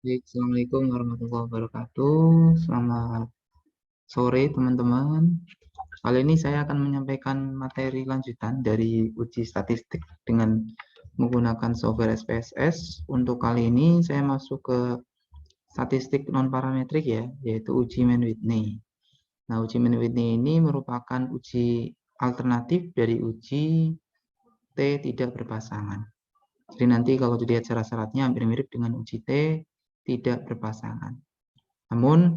Baik, Assalamualaikum warahmatullahi wabarakatuh. Selamat sore, teman-teman. Kali ini saya akan menyampaikan materi lanjutan dari uji statistik dengan menggunakan software SPSS. Untuk kali ini saya masuk ke statistik non-parametrik ya, yaitu uji Mann-Whitney. Nah, uji Mann-Whitney ini merupakan uji alternatif dari uji T tidak berpasangan. Jadi nanti kalau dilihat syarat-syaratnya hampir mirip dengan uji T tidak berpasangan. Namun,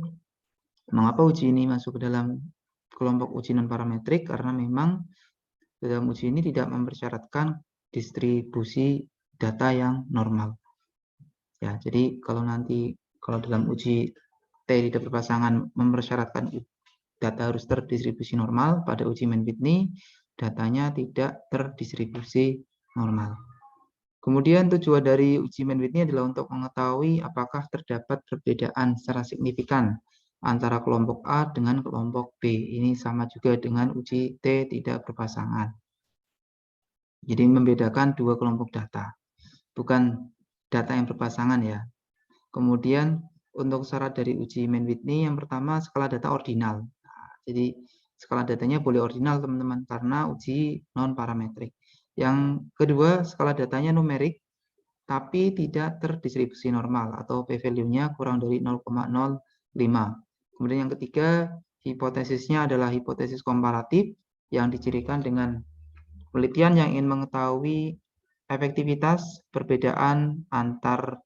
mengapa uji ini masuk ke dalam kelompok uji non-parametrik? Karena memang dalam uji ini tidak mempersyaratkan distribusi data yang normal. Ya, jadi kalau dalam uji T tidak berpasangan mempersyaratkan data harus terdistribusi normal, pada uji Mann-Whitney datanya tidak terdistribusi normal. Kemudian tujuan dari uji Mann-Whitney adalah untuk mengetahui apakah terdapat perbedaan secara signifikan antara kelompok A dengan kelompok B. Ini sama juga dengan uji T tidak berpasangan. Jadi membedakan dua kelompok data, bukan data yang berpasangan ya. Kemudian untuk syarat dari uji Mann-Whitney yang pertama skala data ordinal. Nah, jadi skala datanya boleh ordinal teman-teman karena uji non parametrik. Yang kedua skala datanya numerik tapi tidak terdistribusi normal atau p-value-nya kurang dari 0,05. Kemudian yang ketiga, hipotesisnya adalah hipotesis komparatif yang dicirikan dengan penelitian yang ingin mengetahui efektivitas perbedaan antar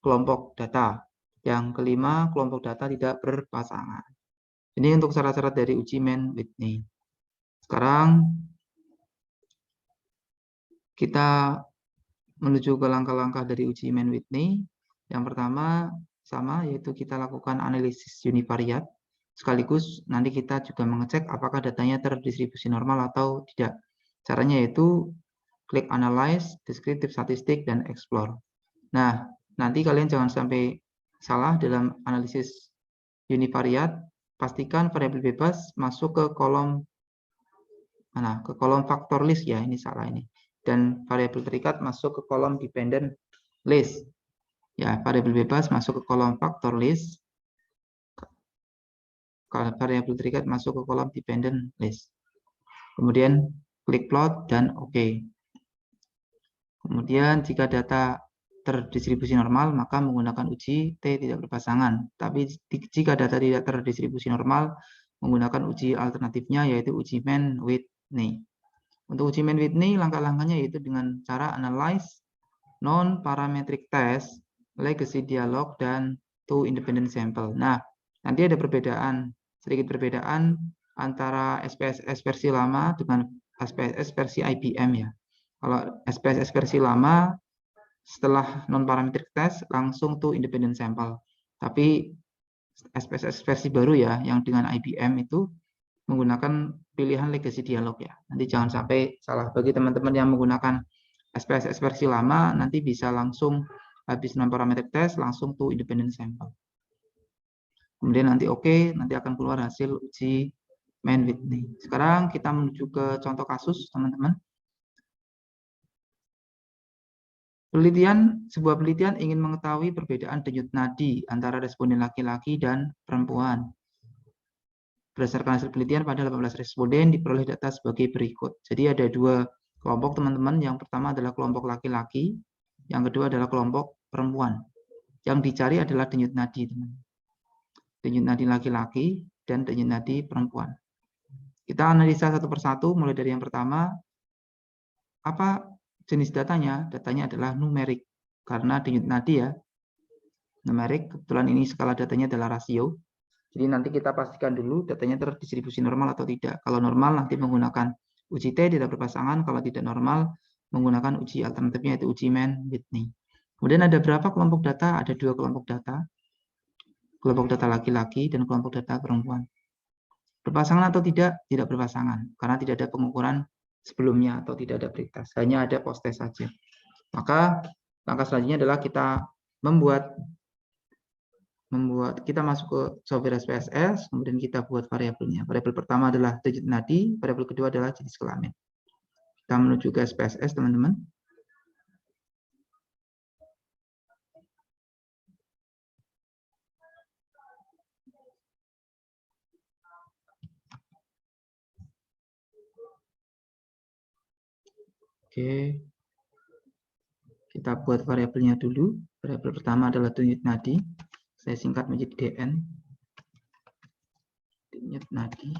kelompok data. Yang kelima, kelompok data tidak berpasangan. Ini untuk syarat-syarat dari uji Mann-Whitney. Sekarang kita menuju ke langkah-langkah dari uji Mann-Whitney. Yang pertama sama, yaitu kita lakukan analisis univariat. Sekaligus nanti kita juga mengecek apakah datanya terdistribusi normal atau tidak. Caranya yaitu klik Analyze, Descriptive Statistik, dan Explore. Nah, nanti kalian jangan sampai salah dalam analisis univariat. Pastikan variabel bebas masuk ke kolom mana? Ke kolom faktor list ya, ini salah ini. Dan variabel terikat masuk ke kolom dependent list. Ya, variabel bebas masuk ke kolom faktor list. Kalau variabel terikat masuk ke kolom dependent list. Kemudian klik plot dan oke. Kemudian jika data terdistribusi normal, maka menggunakan uji T tidak berpasangan. Tapi jika data tidak terdistribusi normal, menggunakan uji alternatifnya yaitu uji Mann-Whitney. Untuk uji Mann-Whitney, langkah-langkahnya yaitu dengan cara analyze, non-parametric test, legacy dialog, dan two independent sample. Nah, nanti ada sedikit perbedaan antara SPSS versi lama dengan SPSS versi IBM ya. Kalau SPSS versi lama, setelah non-parametric test, langsung two independent sample. Tapi SPSS versi baru ya, yang dengan IBM itu menggunakan pilihan legacy dialog ya. Nanti jangan sampai salah. Bagi teman-teman yang menggunakan SPSS versi lama, nanti bisa langsung habis non-parametric test, langsung to independent sample. Kemudian nanti oke, nanti akan keluar hasil uji Mann-Whitney. Sekarang kita menuju ke contoh kasus, teman-teman. Sebuah penelitian ingin mengetahui perbedaan denyut nadi antara responden laki-laki dan perempuan. Berdasarkan hasil penelitian pada 18 responden diperoleh data sebagai berikut. Jadi ada dua kelompok teman-teman. Yang pertama adalah kelompok laki-laki, yang kedua adalah kelompok perempuan. Yang dicari adalah denyut nadi, teman. Denyut nadi laki-laki dan denyut nadi perempuan. Kita analisa satu persatu, mulai dari yang pertama. Apa jenis datanya? Datanya adalah numerik. Karena denyut nadi ya, numerik. Kebetulan ini skala datanya adalah rasio. Jadi nanti kita pastikan dulu datanya terdistribusi normal atau tidak. Kalau normal nanti menggunakan uji T tidak berpasangan, kalau tidak normal menggunakan uji alternatifnya yaitu uji Mann-Whitney. Kemudian ada berapa kelompok data? Ada dua kelompok data. Kelompok data laki-laki dan kelompok data perempuan. Berpasangan atau tidak? Tidak berpasangan karena tidak ada pengukuran sebelumnya atau tidak ada pretest, hanya ada post test saja. Maka langkah selanjutnya adalah kita kita masuk ke software SPSS, kemudian kita buat variabelnya. Variabel pertama adalah denyut nadi, variabel kedua adalah jenis kelamin. Kita menuju ke SPSS, teman-teman. Oke, kita buat variabelnya dulu. Variabel pertama adalah denyut nadi. Saya singkat menjadi DN. Denyut nadi.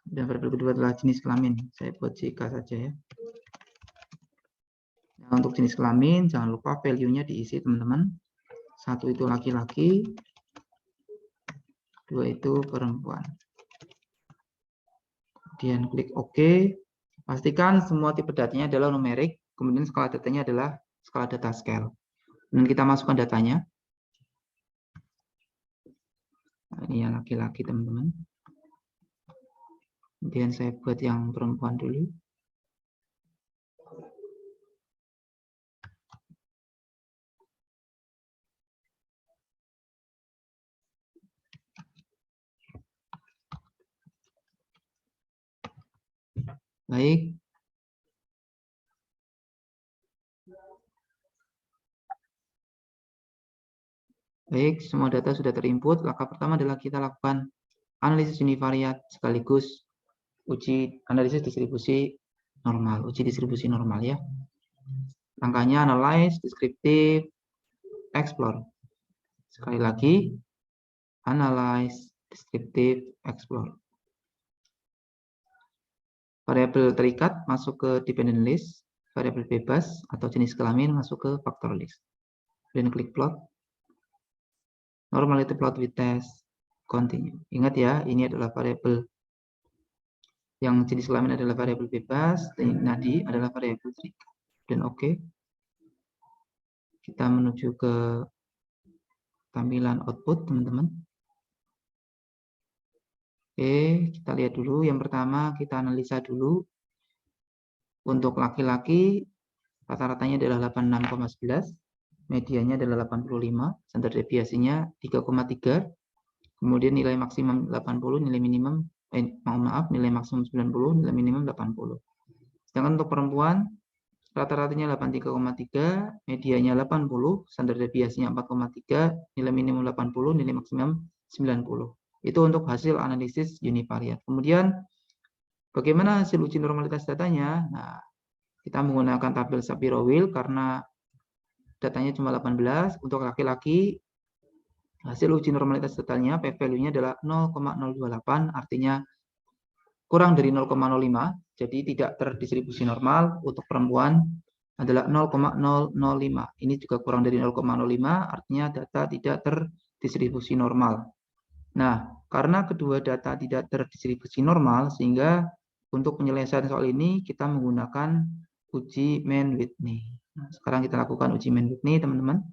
Dan variabel kedua adalah jenis kelamin. Saya buat JK saja ya. Nah, untuk jenis kelamin, jangan lupa value-nya diisi teman-teman. 1 itu laki-laki, 2 itu perempuan. Kemudian klik OK. Pastikan semua tipe datanya adalah numerik. Kemudian skala datanya adalah skala data scale. Dan kita masukkan datanya. Nah, ini yang laki-laki teman-teman. Kemudian saya buat yang perempuan dulu. Baik. Baik, semua data sudah terinput. Langkah pertama adalah kita lakukan analisis univariat sekaligus uji analisis distribusi normal, uji distribusi normal ya. Langkahnya analyze, descriptive, explore. Sekali lagi, analyze, descriptive, explore. Variabel terikat masuk ke dependent list, variabel bebas atau jenis kelamin masuk ke factor list. Dan klik plot. Normality plot with test, continue. Ingat ya, ini adalah variabel yang jenis kelamin adalah variabel bebas, dan nadi adalah variabel terikat. Dan oke. Kita menuju ke tampilan output, teman-teman. Oke, kita lihat dulu. Yang pertama, kita analisa dulu. Untuk laki-laki, rata-ratanya adalah 86,11. Medianya adalah 85. Standar deviasinya 3,3. Kemudian nilai maksimum 80, nilai minimum, nilai maksimum 90, nilai minimum 80. Sedangkan untuk perempuan, rata-ratanya 83,3, medianya 80, standar deviasinya 4,3, nilai minimum 80, nilai maksimum 90. Itu untuk hasil analisis univariat. Kemudian, bagaimana hasil uji normalitas datanya? Nah, kita menggunakan tabel Shapiro-Wilk karena datanya cuma 18. Untuk laki-laki, hasil uji normalitas datanya, p-value-nya adalah 0,028, artinya kurang dari 0,05, jadi tidak terdistribusi normal. Untuk perempuan adalah 0,005. Ini juga kurang dari 0,05, artinya data tidak terdistribusi normal. Nah, karena kedua data tidak terdistribusi normal, sehingga untuk penyelesaian soal ini kita menggunakan uji Mann-Whitney. Nah, sekarang kita lakukan uji Mann-Whitney, teman-teman.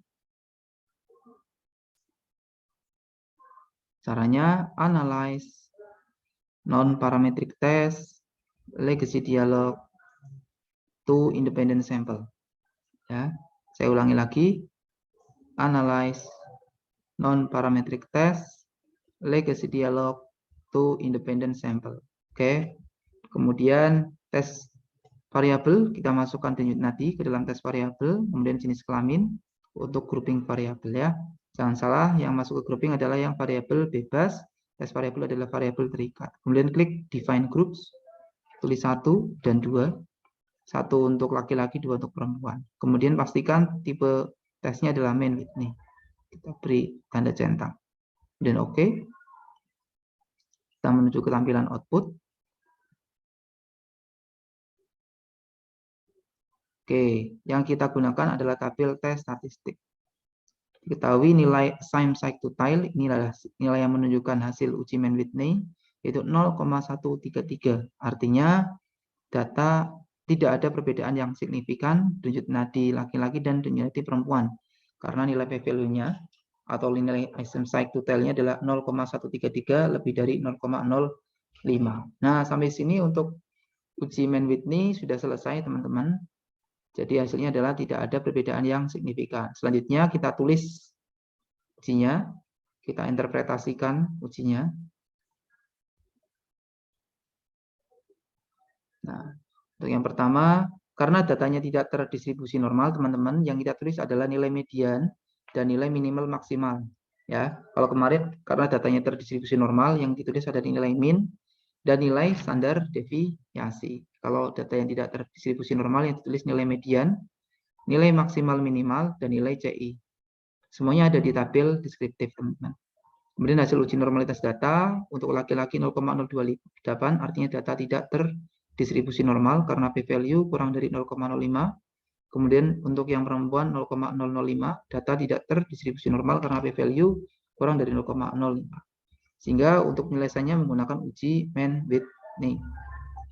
Caranya analyze, non-parametric test, legacy dialog, two independent sample. Ya, saya ulangi lagi. Analyze, non-parametric test, legacy dialog, two independent sample. Oke. Kemudian tes variabel, kita masukkan denyut nadi ke dalam tes variabel, kemudian jenis kelamin untuk grouping variabel ya. Jangan salah, yang masuk ke grouping adalah yang variabel bebas, tes variabel adalah variabel terikat. Kemudian klik define groups, tulis 1 dan 2. 1 untuk laki-laki, 2 untuk perempuan. Kemudian pastikan tipe tesnya adalah Mann-Whitney. Kita beri tanda centang. Dan oke. Kita menuju ke tampilan output. Oke, yang kita gunakan adalah tabel tes statistik. Diketahui nilai assigned cycle to tile, ini adalah nilai yang menunjukkan hasil uji Mann-Whitney, yaitu 0,133. Artinya data tidak ada perbedaan yang signifikan denyut nadi laki-laki dan denyut nadi perempuan. Karena nilai p-value-nya atau nilai assigned cycle to tile-nya adalah 0,133 lebih dari 0,05. Nah, sampai sini untuk uji Mann-Whitney sudah selesai, teman-teman. Jadi hasilnya adalah tidak ada perbedaan yang signifikan. Selanjutnya kita tulis ujinya, kita interpretasikan ujinya. Nah, untuk yang pertama, karena datanya tidak terdistribusi normal, teman-teman, yang kita tulis adalah nilai median dan nilai minimal maksimal. Ya, kalau kemarin karena datanya terdistribusi normal, yang ditulis ada nilai min dan nilai standar deviasi. Kalau data yang tidak terdistribusi normal yang ditulis nilai median, nilai maksimal minimal, dan nilai CI. Semuanya ada di tabel deskriptif, teman-teman. Kemudian hasil uji normalitas data untuk laki-laki 0,028, artinya data tidak terdistribusi normal karena p-value kurang dari 0,05. Kemudian untuk yang perempuan 0,005, data tidak terdistribusi normal karena p-value kurang dari 0,05. Sehingga untuk penyelesaiannya menggunakan uji Mann-Whitney.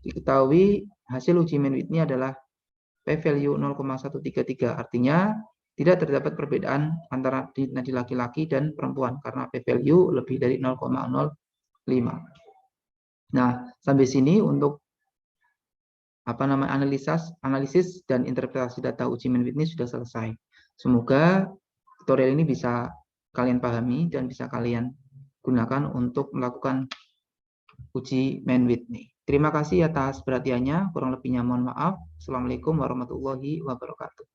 Diketahui hasil uji Mann-Whitney adalah p-value 0,133, artinya tidak terdapat perbedaan antara di laki-laki dan perempuan karena p-value lebih dari 0,05. Nah, sampai sini untuk analisis dan interpretasi data uji Mann-Whitney sudah selesai. Semoga tutorial ini bisa kalian pahami dan bisa kalian gunakan untuk melakukan uji Mann-Whitney. Terima kasih atas perhatiannya. Kurang lebihnya mohon maaf. Assalamualaikum warahmatullahi wabarakatuh.